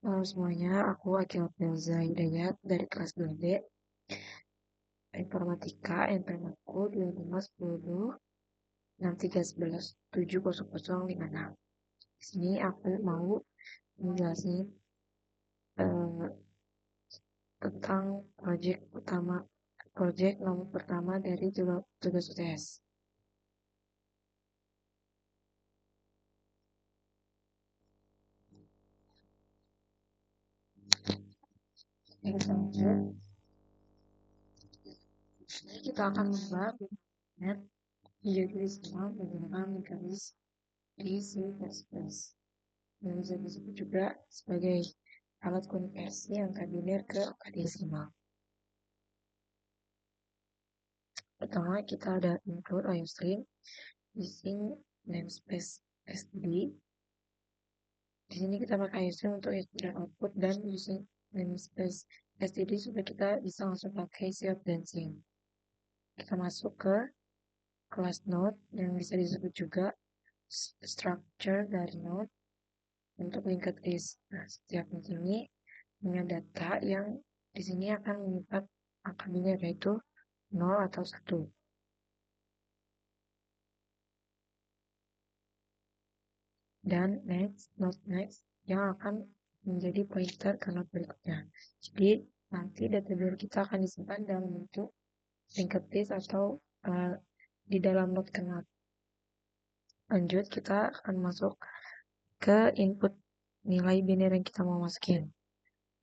Halo semuanya, aku Akil Filza Hidayat dari kelas 2B Informatika NPM-ku 2510 6311 70056. Di sini aku mau menjelaskan eh, tentang proyek nomor pertama dari tugas UTS. Yang lanjut, kita akan membahas net menjadi semua menggunakan mekanis di C++. Dan bisa disebut juga sebagai alat konversi angka biner ke angka desimal. Pertama, kita ada include IOStream using namespace std. Di sini kita pakai IOStream untuk input dan output dan using namespace std supaya kita bisa langsung pakai Sealed Dancing. Kita masuk ke kelas node yang bisa disebut juga structure dari node untuk linked list. Nah, setiap node ini punya data yang di sini akan menyimpan angka biner yaitu 0 atau 1. Dan node next yang akan menjadi pointer ke node berikutnya. Jadi nanti data biner kita akan disimpan dalam bentuk linked list atau di dalam node ke node. Lanjut kita akan masuk ke input nilai biner yang kita mau masukin.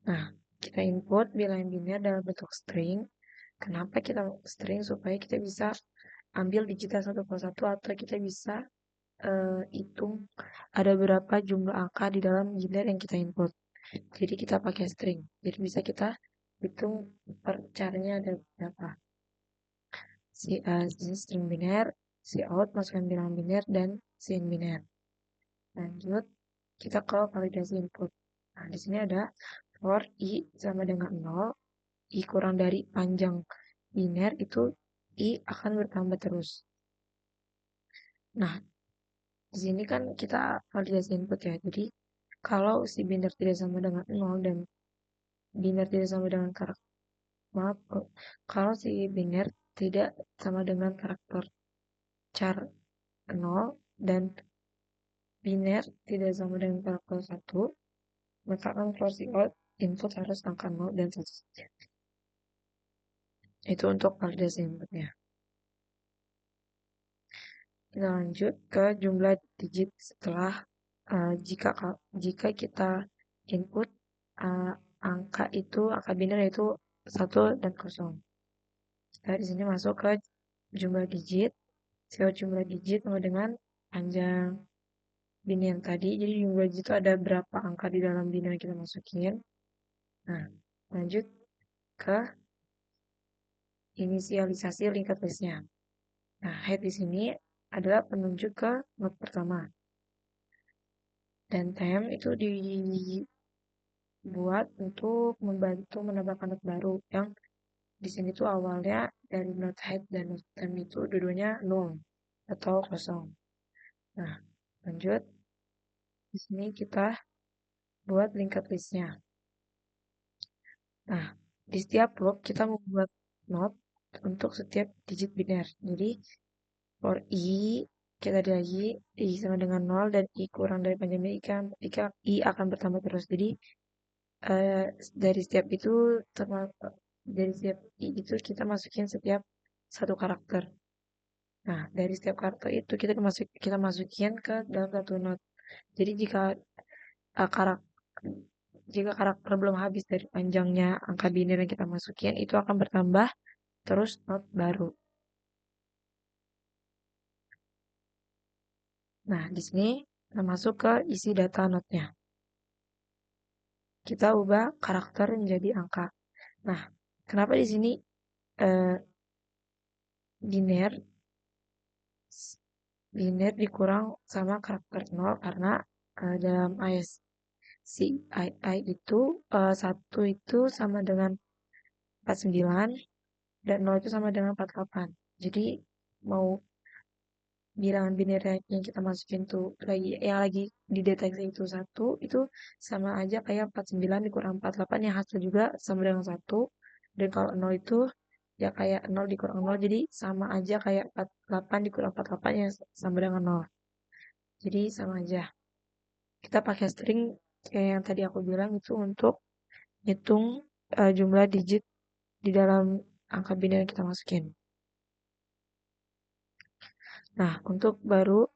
Nah, kita input nilai biner dalam bentuk string. Kenapa kita string? Supaya kita bisa ambil digital satu persatu atau kita bisa hitung ada berapa jumlah angka di dalam biner yang kita input. Jadi kita pakai string. Jadi bisa kita hitung per caranya ada berapa. Ini string biner, out masukkan bilangan biner dan in biner. Lanjut kita ke validasi input. Nah, di sini ada for i sama dengan 0, i kurang dari panjang biner itu i akan bertambah terus. Nah, di sini kan kita validasi input ya. Jadi kalau si biner tidak sama dengan 0 dan biner tidak sama dengan karakter, kalau si biner tidak sama dengan karakter char 0 dan biner tidak sama dengan karakter 1, maka kan closing out input harus angka 0 dan 1 saja. Itu untuk validasi inputnya. Kita lanjut ke jumlah digit setelah jika kita input angka biner itu 1 dan 0. Kita di sini masuk ke jumlah digit. Jumlah digit sama dengan panjang biner yang tadi. Jadi jumlah digit itu ada berapa angka di dalam biner yang kita masukin. Nah, lanjut ke inisialisasi linked list-nya. Nah, head di sini adalah penunjuk ke node pertama. Dan temp itu dibuat untuk membantu menambahkan node baru yang di sini tuh awalnya dari node head dan node temp itu dua-duanya 0 atau kosong. Nah, lanjut. Di sini kita buat linked list-nya. Nah, di setiap block kita membuat node untuk setiap digit biner. Jadi, for i, kita lagi i sama dengan 0 dan i kurang dari panjang i akan bertambah terus. Jadi, dari setiap itu, dari setiap i itu kita masukin setiap satu karakter. Nah, dari setiap karakter itu kita masukin ke dalam satu node. Jadi jika karakter belum habis dari panjangnya angka biner yang kita masukin, itu akan bertambah terus node baru. Nah, di sini kita masuk ke isi data node-nya. Kita ubah karakter menjadi angka. Nah, kenapa di sini biner dikurang sama karakter 0 karena dalam ISCII itu 1 itu sama dengan 49 dan 0 itu sama dengan 48. Jadi mau bilangan biner yang kita masukin tuh yang lagi dideteksi itu satu, itu sama aja kayak 49 dikurang 48 yang hasil juga sama dengan satu. Dan kalau nol itu ya kayak nol dikurang nol, jadi sama aja kayak 48 dikurang 48 yang sama dengan nol. Jadi sama aja. Kita pakai string kayak yang tadi aku bilang itu untuk hitung jumlah digit di dalam angka biner yang kita masukin. Nah, untuk baru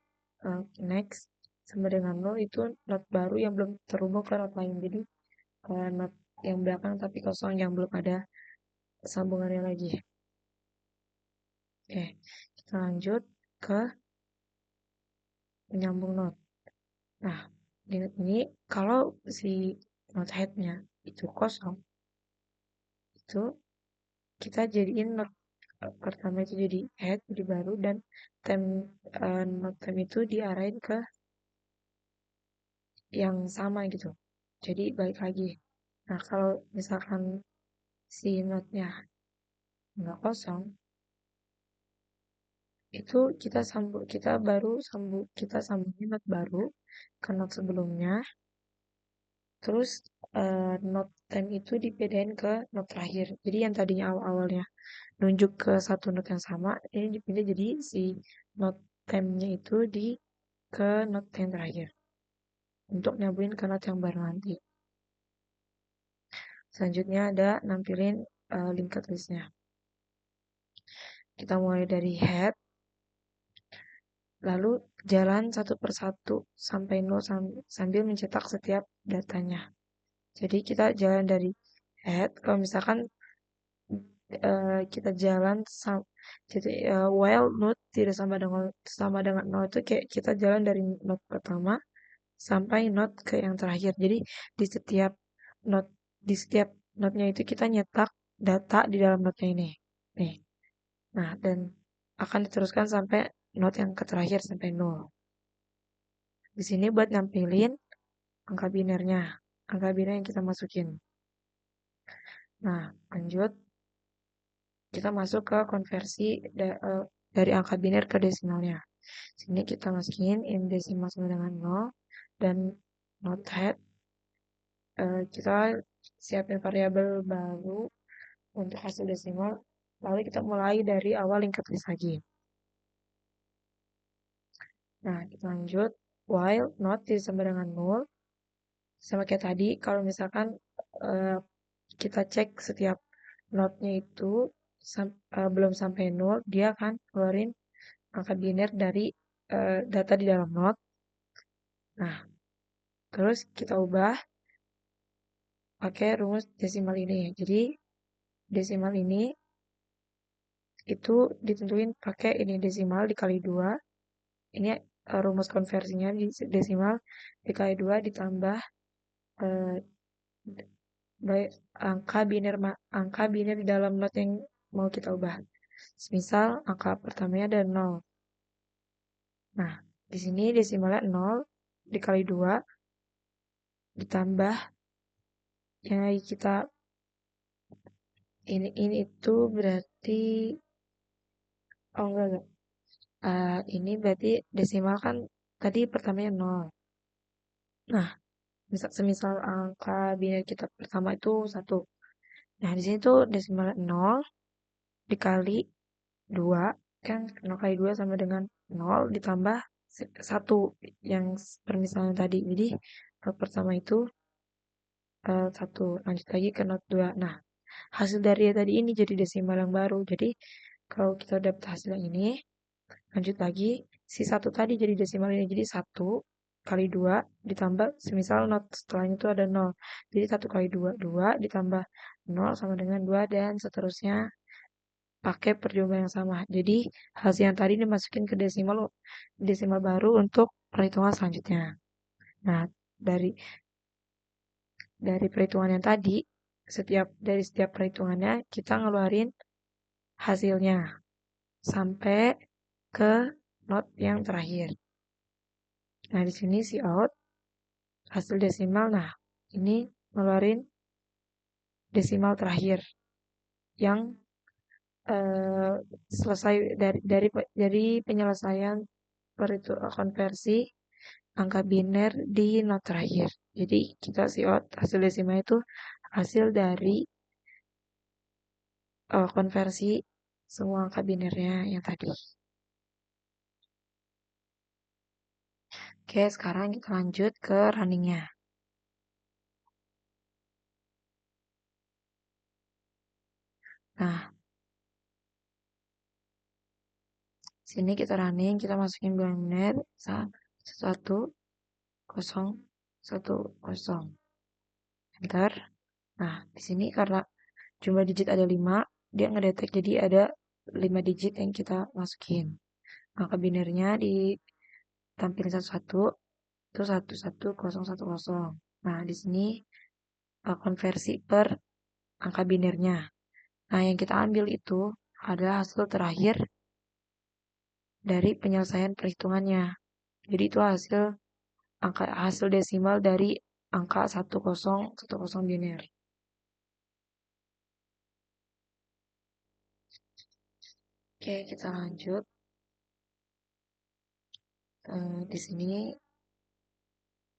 next sama dengan nol itu not baru yang belum terhubung ke not lain. Jadi not yang belakang tapi kosong yang belum ada sambungannya lagi. Oke, kita lanjut ke menyambung not. Nah, di not ini kalau si not headnya itu kosong, itu kita jadiin not pertama itu jadi head, jadi baru, dan not time itu diarahin ke yang sama gitu. Jadi balik lagi. Nah, kalau misalkan si notnya nggak kosong, itu kita sambungin not baru ke not sebelumnya. Terus not time itu dibedain ke not terakhir. Jadi yang tadinya awal-awalnya nunjuk ke satu not yang sama, ini dipindah jadi si not time-nya itu ke not yang terakhir untuk nyambungin ke not yang baru nanti. Selanjutnya ada nampilin linked list-nya. Kita mulai dari head, lalu jalan satu persatu sampai nol sambil mencetak setiap datanya. Jadi kita jalan dari head, kalau misalkan kita jalan jadi while node tidak sama dengan nol itu kayak kita jalan dari node pertama sampai node ke yang terakhir. Jadi di setiap node di setiap node-nya itu kita nyetak data di dalam node-nya ini. Nih. Nah, dan akan diteruskan sampai node yang terakhir sampai nol. Di sini buat nampilin angka binernya, angka biner yang kita masukin. Nah, lanjut kita masuk ke konversi dari angka biner ke desimalnya. Sini kita masukin in desimal sama dengan 0 dan not head. Kita siapin variabel baru untuk hasil desimal. Lalu kita mulai dari awal linked list lagi. Nah, kita lanjut. While not sama dengan 0. Sama kayak tadi, kalau misalkan kita cek setiap notnya itu belum sampai 0, dia akan keluarin angka biner dari data di dalam not. Nah, terus kita ubah pakai rumus desimal ini. Jadi, desimal ini itu ditentuin pakai ini desimal dikali 2. Ini rumus konversinya di desimal dikali 2 ditambah eh, angka biner di dalam not yang mau kita ubah. Misal angka pertamanya ada 0. Nah, di sini desimalnya 0 dikali 2 ditambah yang kita ini itu berarti enggak. Ini berarti desimal kan tadi pertamanya 0. Nah, semisal angka biner kita pertama itu 1. Nah, di sini tuh desimal 0 dikali 2 kan 0 kali 2 sama dengan 0 ditambah 1 yang permisalan tadi. Jadi not pertama itu 1. Lanjut lagi ke not 2. Nah, hasil dari tadi ini jadi desimal yang baru. Jadi kalau kita dapat hasil yang ini, lanjut lagi, si 1 tadi jadi desimal ini. Jadi 1 kali 2 ditambah, semisal not setelahnya itu ada 0. Jadi 1 kali 2, 2 ditambah 0 sama dengan 2 dan seterusnya pakai perjumlah yang sama. Jadi hasil yang tadi dimasukin ke desimal baru untuk perhitungan selanjutnya. Nah, dari perhitungan yang tadi, dari setiap perhitungannya kita ngeluarin hasilnya sampai ke not yang terakhir. Nah, di sini si out hasil desimal. Nah, ini ngeluarin desimal terakhir yang selesai dari penyelesaian konversi angka biner di not terakhir. Jadi kita siot hasil desimal itu hasil dari konversi semua angka binernya yang tadi. Oke, sekarang kita lanjut ke runningnya. Nah, sini kita running, kita masukin bilang biner 1010. Enter. Nah, di sini karena jumlah digit ada 5, dia ngedetek jadi ada 5 digit yang kita masukin. Angka binernya ditampilin satu-satu, itu 11010. Nah, di sini konversi per angka binernya. Nah, yang kita ambil itu adalah hasil terakhir dari penyelesaian perhitungannya. Jadi itu hasil desimal dari angka 1010 biner. Oke, kita lanjut. Di sini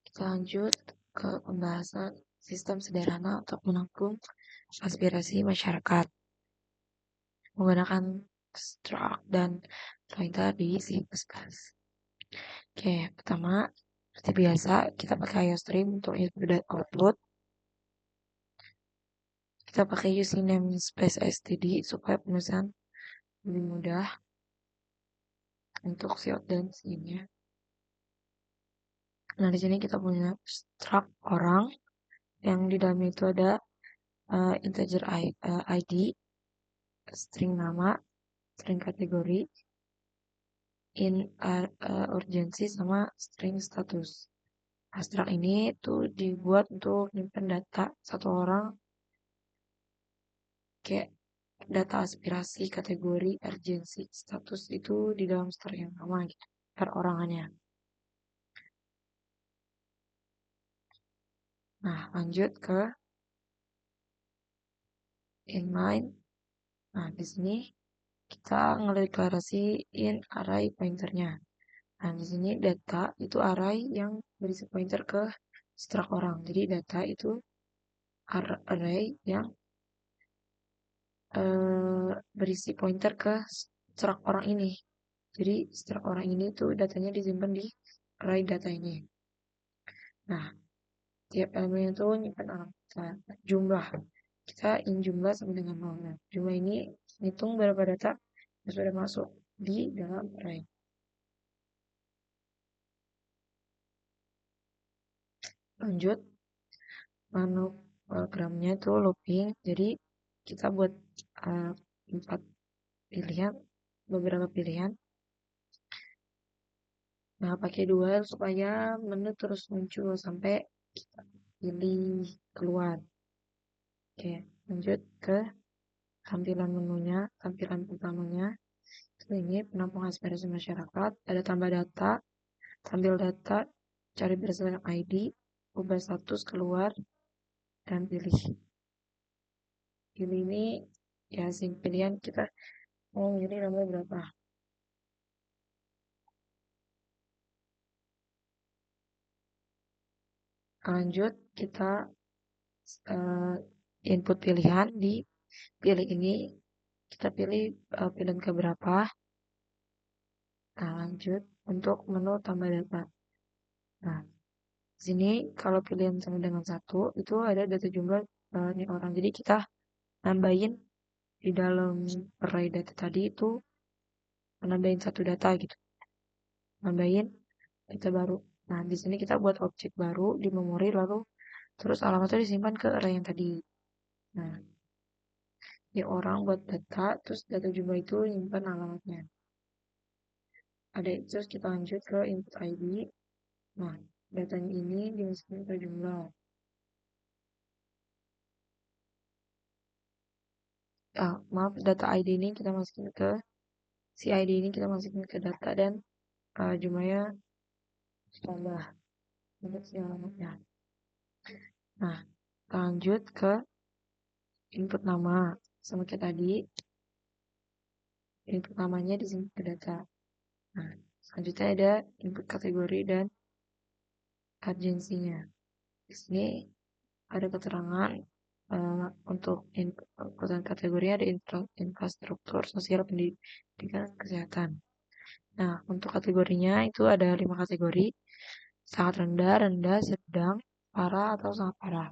kita lanjut ke pembahasan sistem sederhana untuk menampung aspirasi masyarakat menggunakan struct dan pointer di C++. Oke, pertama seperti biasa kita pakai IOStream untuk input dan output. Kita pakai using namespace std supaya penulisan lebih mudah untuk siot dan sinnya. Nah, di sini kita punya struct orang yang di dalamnya itu ada integer ID, string nama, string kategori, urgency sama string status. Abstrak ini tuh dibuat untuk nyimpen data satu orang kayak data aspirasi, kategori, urgency, status itu di dalam string yang sama gitu, perorangannya. Nah, lanjut ke inline. Nah, di sini kita ngedeklarasiin array pointernya. Nah, di sini data itu array yang berisi pointer ke struct orang. Jadi data itu array yang berisi pointer ke struct orang ini. Jadi struct orang ini tuh datanya disimpan di array data ini. Nah, tiap elemen itu nyimpan alamat jumlah. Kita jumlah sama dengan 0. Nah, jumlah ini hitung berapa data yang sudah masuk di dalam array. Lanjut, manogramnya itu looping. Jadi kita buat 4 pilihan, beberapa pilihan. Nah, pakai dual supaya menu terus muncul sampai kita pilih keluar. Oke, lanjut ke tampilan menunya, tampilan utamanya. Ini penampung aspirasi masyarakat, ada tambah data, tampil data, cari berdasarkan ID, ubah status keluar, dan pilih. Pilih ini ya pilihan kita mau milih nomor berapa. Lanjut, kita input pilihan di pilih ini, kita pilih pilihan keberapa. Nah, lanjut untuk menu tambah data. Nah, di sini kalau pilihan sama dengan 1 itu ada data jumlah ini orang. Jadi kita nambahin di dalam array data tadi itu nambahin 1 data gitu. Nambahin data baru. Nah, di sini kita buat objek baru di memori lalu terus alamatnya disimpan ke array yang tadi. Nah, di orang buat data terus data jumlah itu nyimpan alamatnya. Ada terus kita lanjut ke input ID. Nah, datanya ini dimasukin ke jumlah. Maaf, data ID ini kita masukin ke si ID ini kita masukin ke data dan jumlahnya tambah untuk si alamatnya. Nah, lanjut ke input nama sama kayak tadi. Input namanya di sini ke data. Nah, Selanjutnya ada input kategori dan urgensinya. Di sini ada keterangan untuk inputan kategorinya ada infrastruktur sosial pendidikan kesehatan. Nah, untuk kategorinya itu ada 5 kategori, sangat rendah, rendah, sedang, parah, atau sangat parah.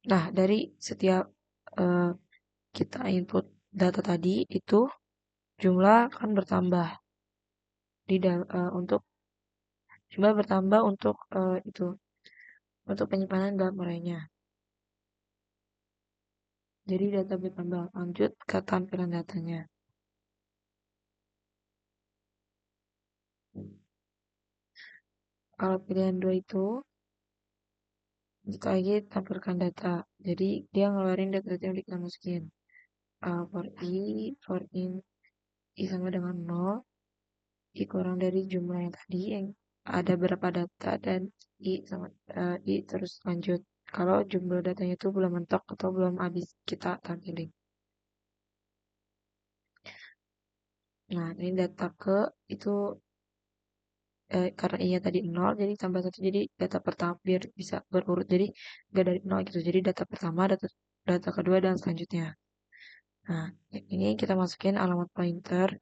Nah, dari setiap eh, kita input data tadi itu jumlah akan bertambah untuk jumlah bertambah untuk itu untuk penyimpanan dalam arraynya. Jadi data bertambah. Lanjut ke tampilan datanya. Kalau pilihan 2 itu kita lagi tampilkan data. Jadi dia ngeluarin data-data yang kita masukin. For i sama dengan 0, i kurang dari jumlah yang tadi yang ada berapa data dan i terus lanjut. Kalau jumlah datanya itu belum mentok atau belum habis kita tampilin. Nah, ini data ke itu karena i-nya tadi 0 jadi tambah 1 jadi data pertama biar bisa berurut jadi gak dari 0 gitu. Jadi data pertama, data kedua dan selanjutnya. Nah, ini kita masukin alamat pointer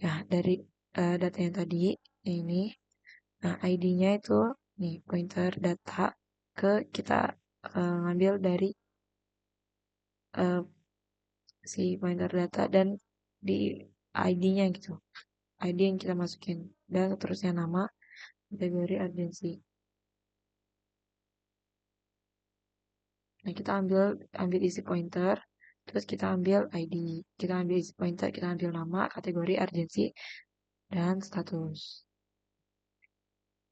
ya dari data yang tadi ini. Nah, ID-nya itu nih pointer data ke kita ngambil dari eh, si pointer data dan di ID-nya gitu. ID yang kita masukin dan seterusnya nama kategori urgensi. Nah, kita ambil isi pointer, terus kita ambil ID, kita ambil isi pointer, kita ambil nama, kategori, urgensi, dan status.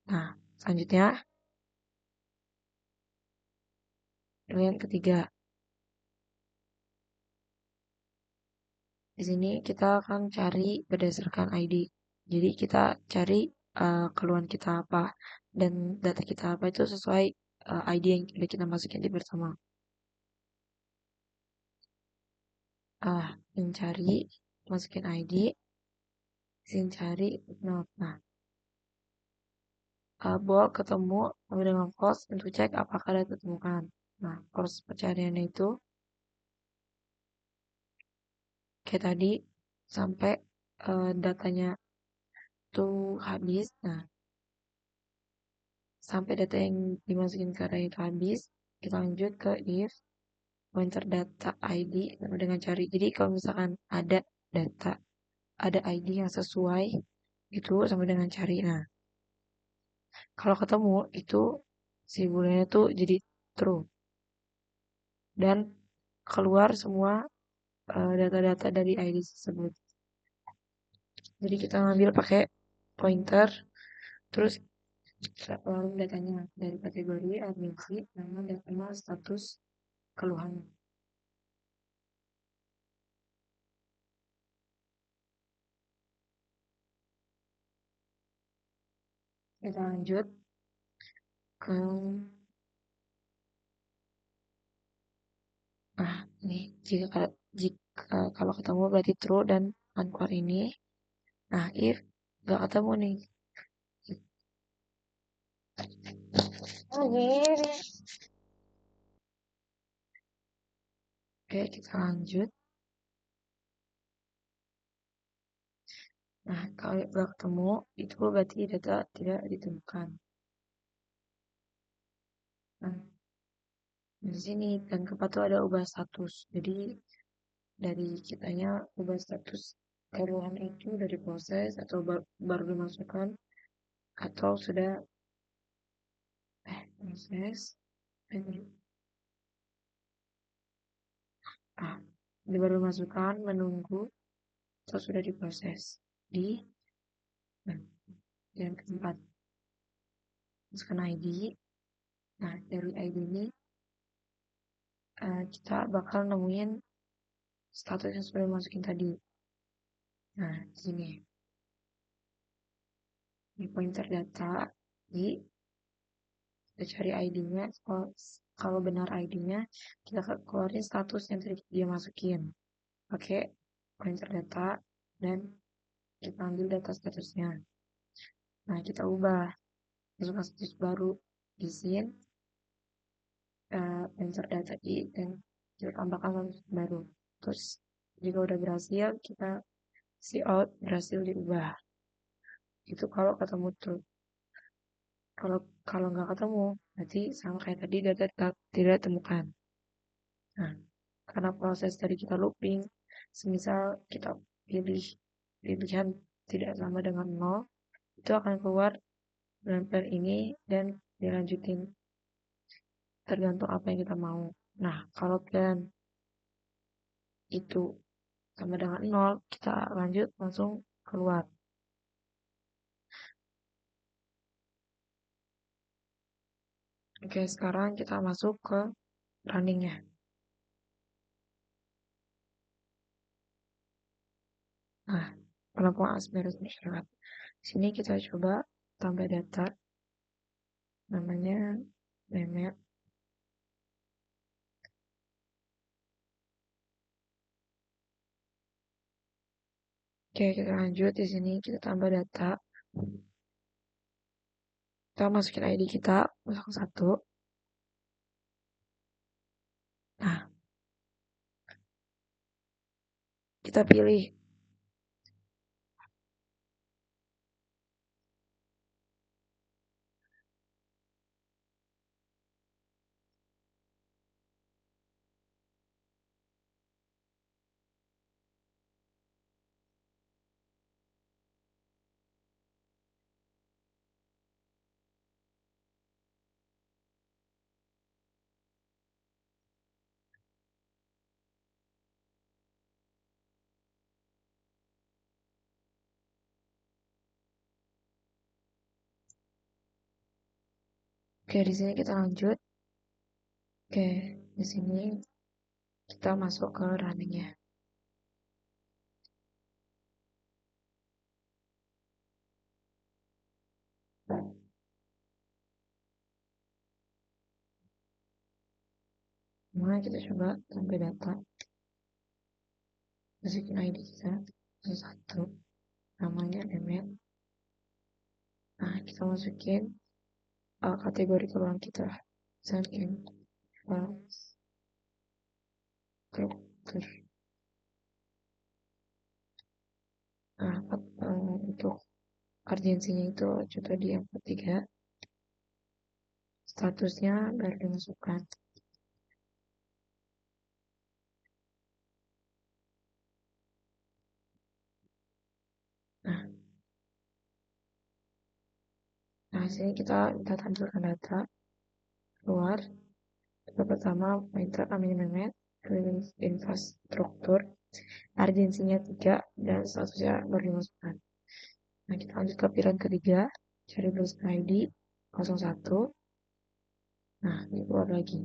Nah, selanjutnya yang ketiga. Di sini kita akan cari berdasarkan ID. Jadi kita cari keluhan kita apa dan data kita apa itu sesuai ID yang udah kita masukin di pertama. Mencari, masukin ID, sini cari note. Nah, boleh ketemu dengan pos untuk cek apakah ada ditemukan. Nah, proses pencariannya itu kayak tadi sampai datanya tuh habis. Nah, sampai data yang dimasukin ke array itu habis, kita lanjut ke if pointer data ID sama dengan cari. Jadi kalau misalkan ada data, ada ID yang sesuai itu sama dengan cari. Nah, kalau ketemu itu si booleannya tuh jadi true dan keluar semua data-data dari ID tersebut. Jadi kita ngambil pakai pointer, terus kita keluarin datanya dari kategori admisi, nama, dan nama, status, keluhan. Kita lanjut ke ini jika kalau ketemu berarti true dan unquote ini. Nah, if gak ketemu nih. Oh, gini. Oke, kita lanjut. Nah, kalau gak ketemu, itu berarti data tidak ditemukan. Nah, di sini dan keempat itu ada ubah status. Jadi dari kitanya ubah status keluhan itu dari proses atau baru dimasukkan atau sudah proses ah baru dimasukkan menunggu atau sudah diproses di nah, yang keempat masukkan ID. Nah, dari ID ini kita bakal nemuin status yang sudah dimasukin tadi. Nah, di sini di pointer data di kita cari ID-nya. kalau benar ID-nya, kita keluarin status yang tadi dia masukin. Pakai pointer data dan kita ambil data statusnya. Nah, kita ubah. Masukkan status baru di scene, pointer data I, dan kita tambahkan status baru. Terus, jika udah berhasil, kita see out berhasil diubah. Itu kalau ketemu true. Kalau kalau nggak ketemu, berarti sama kayak tadi data tidak temukan. Nah, karena proses tadi kita looping, semisal kita pilih pilihan tidak sama dengan 0, itu akan keluar dengan plan ini dan dilanjutin tergantung apa yang kita mau. Nah, kalau plan itu sama dengan 0, kita lanjut langsung keluar. Oke, sekarang kita masuk ke runningnya. Nah, penampungan asmara bersyarat. Sini kita coba tambah data namanya Mehmet. Oke, kita lanjut di sini kita tambah data. Kita masukin ID kita 01. Nah, kita pilih. Oke, di sini kita lanjut. Oke, di sini kita masuk ke runningnya. Mulai kita coba tambah data. Masukin ID kita 01. Namanya Mehmet. Nah, kita masukin kategori keluhan kita. Sign in files struktur. Nah, untuk urgensinya itu contoh di yang ketiga. Statusnya baru dimasukkan. Nah, sini kita tampilkan data keluar. Yang pertama, pointer namanya Mehmet, infrastruktur, urgensinya 3, dan statusnya baru dimasukkan. Nah, kita lanjut ke pilihan ketiga, cari browser ID 01. Nah, ini keluar lagi.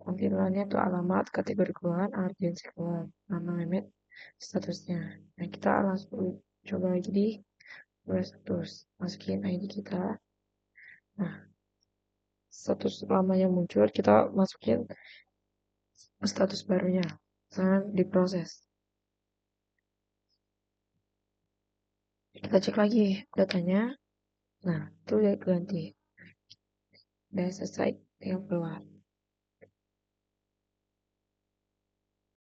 Tampilannya tuh alamat, kategori keluhan, urgensi keluhan, nama Mehmet, statusnya. Nah, kita langsung coba lagi di status. Masukin ID kita. Nah, status lamanya muncul, kita masukin status barunya. Sangat diproses. Kita cek lagi datanya. Nah, itu udah ganti. Udah selesai, tinggal keluar.